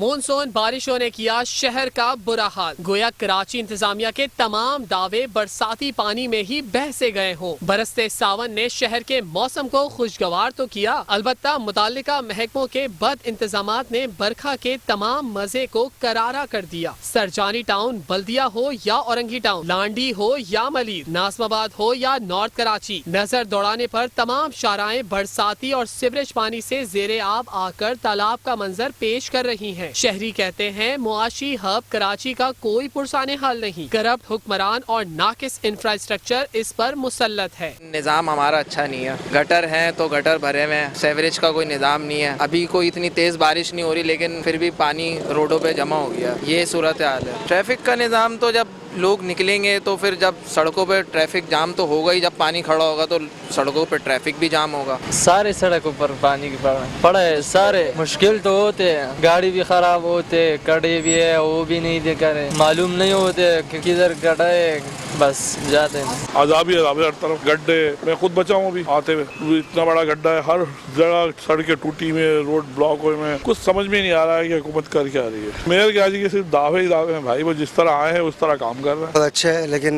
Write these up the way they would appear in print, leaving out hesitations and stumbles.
Monsoon बारिशों ने किया शहर का बुरा हाल। गोया कराची इंतजामिया के तमाम दावे बरसाती पानी में ही बह से गए हों। बरसते सावन ने शहर के मौसम को खुशगवार तो किया, अलबत्ता मुताल्लिका महकमों के बद इंतजामात ने बरखा के तमाम मजे को करारा कर दिया। सरजानी टाउन बल्दिया हो या औरंगी टाउन, लांडी हो या मलीर, नाजमाबाद हो या नॉर्थ कराची, नजर दौड़ाने पर तमाम शाराएं बरसाती और सीवरेज पानी से जेरे आब आकर तालाब का मंजर पेश कर रही हैं। शहरी कहते हैं मुआशी हब कराची का कोई पुरसाने हाल नहीं, करप्ट हुक्मरान और नाकिस इंफ्रास्ट्रक्चर इस पर मुसल्लत है। निज़ाम हमारा अच्छा नहीं है, गटर हैं तो गटर भरे हुए हैं, सेवरेज का कोई निज़ाम नहीं है। अभी कोई इतनी तेज़ बारिश नहीं हो रही लेकिन फिर भी पानी रोडों पे जमा हो गया, ये सूरत हाल है। ट्रैफिक का निज़ाम तो जब लोग निकलेंगे तो फिर जब सड़कों पे ट्रैफिक जाम तो होगा ही, जब पानी खड़ा होगा तो सड़कों पे ट्रैफिक भी जाम होगा। सारे सड़कों पर पानी की पड़ा है, सारे मुश्किल तो होते हैं, गाड़ी भी खराब होते, कड़े भी है वो भी नहीं दिखा रहे, मालूम नहीं होते कि किधर कड़ा है, बस जाते हैं। आजादी हर तरफ गड्ढे, मैं खुद बचा हूँ अभी आते हुए, इतना बड़ा गड्ढा है, हर जगह सड़कें टूटी हुई है, रोड ब्लॉक हुए में, कुछ समझ में नहीं आ रहा है कि हुकूमत कर क्या रही है। मेयर क्या जी के सिर्फ दावे ही दावे हैं भाई, वो जिस तरह आए हैं उस तरह काम कर रहे हैं। बहुत अच्छा है, लेकिन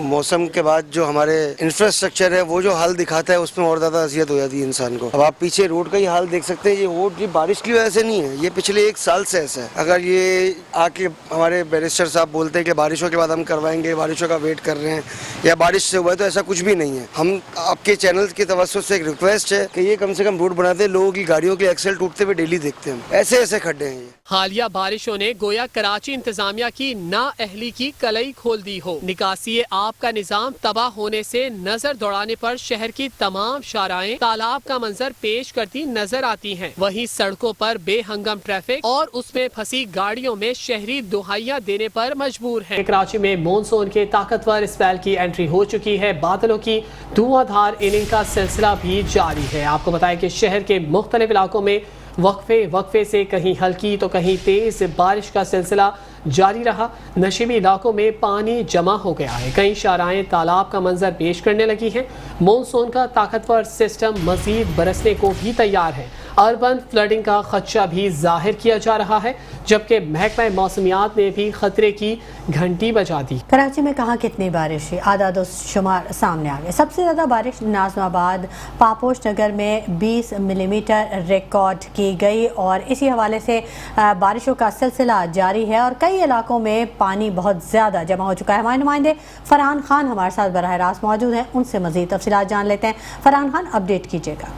मौसम के बाद जो हमारे इंफ्रास्ट्रक्चर है वो जो हाल दिखाता है उसमें और ज्यादा अजियत हो जाती है इंसान को। अब आप पीछे रोड का ही हाल देख सकते हैं, ये रोड ये बारिश की वजह से नहीं है, ये पिछले 1 साल से ऐसा है। अगर ये आके हमारे बैरिस्टर साहब बोलते हैं कि बारिशों के बाद हम करवाएंगे, बारिशों का वेट कर रहे हैं या बारिश से हुआ है, तो ऐसा कुछ भी नहीं है। हम आपके चैनल की तवज्जो से एक रिक्वेस्ट है कि ये कम से कम रोड बनाते हैं, लोगों की गाड़ियों के एक्सेल टूटते हुए डेली देखते हैं, ऐसे ऐसे खड्डे हैं ये। हालिया बारिशों ने गोया कराची इंतजामिया की नाअहली की कलई खोल दी हो। निकासी आब का निजाम तबाह होने से नजर दौड़ाने पर शहर की तमाम शाराएं तालाब का मंजर पेश करती नजर आती हैं। वहीं सड़कों पर बेहंगम ट्रैफिक और उसमें फंसी गाड़ियों में शहरी दुहाइयां देने पर मजबूर हैं। कराची में मानसून के ताकतवर स्पेल की एंट्री हो चुकी है। बादलों की धुआंधार इनिंग का सिलसिला भी जारी है। आपको बताएं कि शहर के मुख्तलिफ इलाकों में वक्फे से कहीं हल्की तो कहीं तेज बारिश का सिलसिला जारी रहा। नशीबी इलाकों में पानी जमा हो गया है, कई शाराएं तालाब का मंजर पेश करने लगी हैं। मानसून का ताकतवर सिस्टम मजीद बरसने को भी तैयार है। अर्बन फ्लडिंग का खदशा भी जाहिर किया जा रहा है, जबकि महकमा मौसमियात ने भी खतरे की घंटी बजा दी। कराची में कहाँ कितनी बारिश हुई, आदाद शुमार सामने आ गए। सबसे ज़्यादा बारिश नाजमाबाद पापोश नगर में 20 मिलीमीटर रिकॉर्ड की गई और इसी हवाले से बारिशों का सिलसिला जारी है और कई इलाकों में पानी बहुत ज़्यादा जमा हो चुका है। हमारे नुमाइंदे फरहान खान हमारे साथ बराह रास्त मौजूद हैं, उनसे मज़ीद तफसीलात जान लेते हैं। फरहान खान, अपडेट कीजिएगा।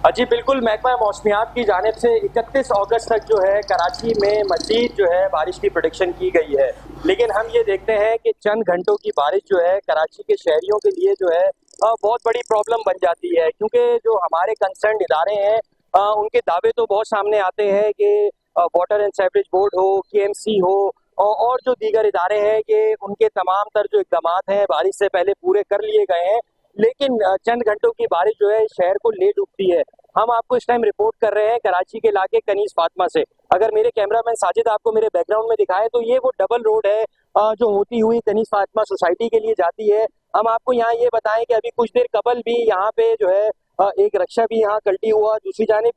जी बिल्कुल, महकमा मौसमियात की जानिब से 31 अगस्त तक जो है कराची में मजीद जो है बारिश की प्रेडिक्शन की गई है, लेकिन हम ये देखते हैं कि चंद घंटों की बारिश जो है कराची के शहरियों के लिए जो है बहुत बड़ी प्रॉब्लम बन जाती है, क्योंकि जो हमारे कंसर्न इदारे हैं उनके दावे तो बहुत सामने आते हैं कि वाटर एंड सीवरेज बोर्ड हो, KMC हो और जो दीगर इदारे हैं कि उनके तमाम तर जो इक़दाम हैं बारिश से पहले पूरे कर लिए गए हैं, लेकिन चंद घंटों की बारिश जो है शहर को ले डूबती है। हम आपको इस टाइम रिपोर्ट कर रहे हैं कराची के इलाके कनीज फातिमा से। अगर मेरे कैमरामैन साजिद आपको मेरे बैकग्राउंड में दिखाए तो ये वो डबल रोड है जो होती हुई कनीज फातिमा सोसाइटी के लिए जाती है। हम आपको यहाँ ये बताएं कि अभी कुछ देर कबल भी यहाँ पे जो है एक रक्षा भी यहाँ कल्टी हुआ। दूसरी जानिब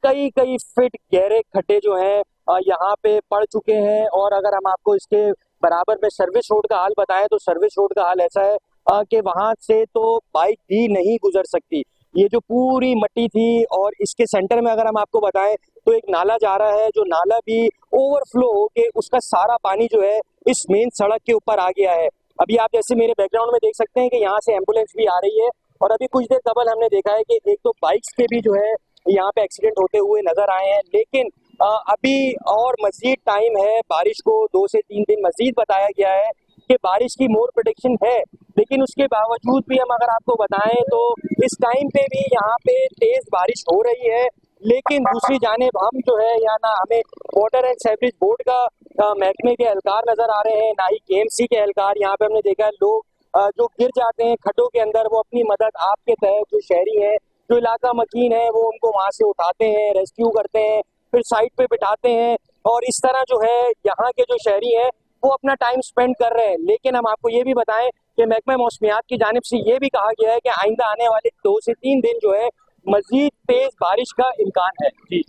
कई फीट गहरे खड्डे जो हैं यहाँ पे पड़ चुके हैं। और अगर हम आपको इसके बराबर में सर्विस रोड का हाल बताएं तो सर्विस रोड का हाल ऐसा है कि वहां से तो बाइक भी नहीं गुजर सकती। ये जो पूरी मट्टी थी और इसके सेंटर में अगर हम आपको बताएं तो एक नाला जा रहा है, जो नाला भी ओवरफ्लो होके उसका सारा पानी जो है इस मेन सड़क के ऊपर आ गया है। अभी आप जैसे मेरे बैकग्राउंड में देख सकते हैं कि यहाँ से एम्बुलेंस भी आ रही है और अभी कुछ देर कबल हमने देखा है कि एक तो बाइक्स के भी जो है यहाँ पे एक्सीडेंट होते हुए नजर आए हैं। लेकिन अभी और मजीद टाइम है, बारिश को 2 से 3 दिन मजीद बताया गया है कि बारिश की मोर प्रेडिक्शन है, लेकिन उसके बावजूद भी हम अगर आपको बताएं तो इस टाइम पे भी यहाँ पे तेज बारिश हो रही है। लेकिन दूसरी जानिब हम जो है यहाँ ना हमें वाटर एंड सीवरेज बोर्ड का महकमे के एहलकार नजर आ रहे हैं, ना ही KMC के एहलकार। यहाँ पे हमने देखा है लोग जो गिर जाते हैं खड्डों के अंदर, वो अपनी मदद आपके तहत जो शहरी हैं, जो इलाका मकीन है, वो उनको वहाँ से उठाते हैं, रेस्क्यू करते हैं, फिर साइड पे बिठाते हैं और इस तरह जो है यहाँ के जो शहरी हैं वो अपना टाइम स्पेंड कर रहे हैं। लेकिन हम आपको ये भी बताएं कि महकमा मौसमियात की जानिब से ये भी कहा गया है कि आइंदा आने वाले 2 से 3 दिन जो है मजीद तेज बारिश का इम्कान है। जी,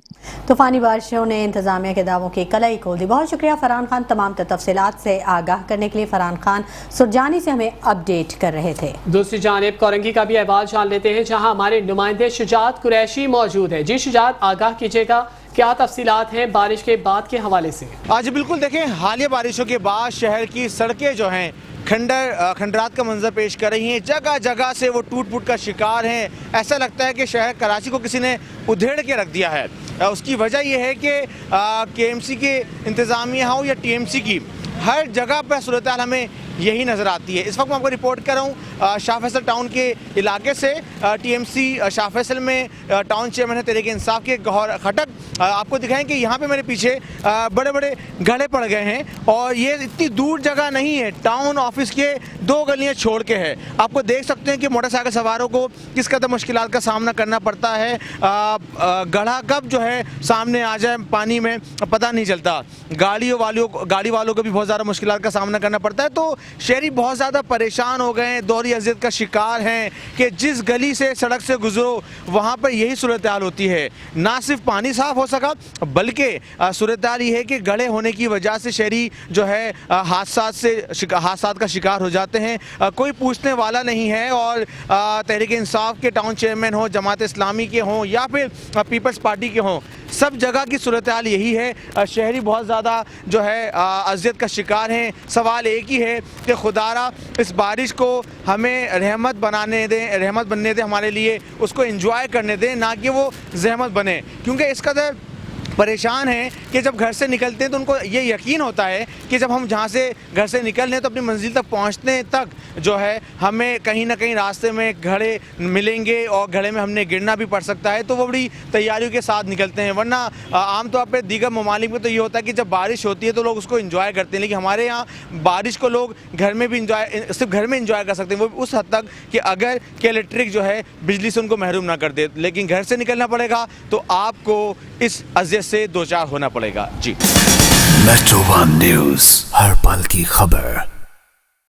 तूफानी बारिशों ने इंतजामिया के दावों की कलाई खोल दी। बहुत शुक्रिया फरहान खान, तमाम तफसीलात से आगाह करने के लिए। फरहान खान सुरजानी से हमें अपडेट कर रहे थे। दूसरी जानिब कोरंगी का भी अहवाल जान लेते हैं, जहां हमारे नुमाइंदे शुजात कुरैशी मौजूद है। जी शुजात, आगाह कीजिएगा, क्या तफसीलात हैं बारिश के बाद के हवाले से? आज बिल्कुल देखें, हालिया बारिशों के बाद शहर की सड़कें जो हैं खंडरात का मंजर पेश कर रही हैं। जगह जगह से वो टूट फूट का शिकार हैं। ऐसा लगता है कि शहर कराची को किसी ने उधेड़ के रख दिया है। उसकी वजह यह है कि KMC के इंतज़ामिया हो या TMC की, हर जगह पर सूरत हाल हमें यही नज़र आती है। इस वक्त मैं आपको रिपोर्ट कर रहा हूँ शाह फैसल टाउन के इलाके से। TMC शाह फैसल में टाउन चेयरमैन है तहरीक इंसाफ के गौहर खटक। आपको दिखाएं कि यहाँ पे मेरे पीछे बड़े बड़े गड्ढे पड़ गए हैं और ये इतनी दूर जगह नहीं है, टाउन ऑफिस के 2 गलियाँ छोड़ के है। आपको देख सकते हैं कि मोटरसाइकिल सवारों को किस कदर मुश्किलात का सामना करना पड़ता है। गड्ढा कब जो है सामने आ जाए पानी में पता नहीं चलता। गाड़ी वालों को भी बहुत ज़्यादा मुश्किलात का सामना करना पड़ता है। तो शहरी बहुत ज़्यादा परेशान हो गए हैं, दोहरी अज़ियत का शिकार हैं कि जिस गली से सड़क से गुजरो वहाँ पर यही सूरत हाल होती है। ना सिर्फ पानी साफ़ हो सका, बल्कि सूरत हाल ये है कि गड्ढे होने की वजह से शहरी जो है हादसात का शिकार हो जाते हैं। कोई पूछने वाला नहीं है। और तहरीक इंसाफ के टाउन चेयरमैन हो, जमात इस्लामी के हों या फिर पीपल्स पार्टी के हों, सब जगह की सूरत हाल यही है। शहरी बहुत ज़्यादा जो है अज़ियत का शिकार हैं। सवाल एक ही है कि खुदारा इस बारिश को हमें रहमत बनने दें हमारे लिए, उसको एंजॉय करने दें, ना कि वो ज़हमत बने। क्योंकि इस कदर परेशान हैं कि जब घर से निकलते हैं तो उनको ये यकीन होता है कि जब हम जहाँ से घर से निकल रहे हैं तो अपनी मंजिल तक पहुँचने तक जो है हमें कहीं ना कहीं रास्ते में घड़े मिलेंगे और घड़े में हमने गिरना भी पड़ सकता है। तो वो बड़ी तैयारियों के साथ निकलते हैं। वरना आमतौर पर दीगर ममालिक में तो ये होता है कि जब बारिश होती है तो लोग उसको इंजॉय करते हैं, लेकिन हमारे यहाँ बारिश को लोग घर में भी सिर्फ घर में इंजॉय कर सकते हैं, वो उस हद तक कि अगर कि इलेक्ट्रिक जो है बिजली से उनको महरूम ना कर दे। लेकिन घर से निकलना पड़ेगा तो आपको इस अज़ियत से दो चार होना पड़ेगा। जी, मेट्रो 1 न्यूज़, हर पल की खबर।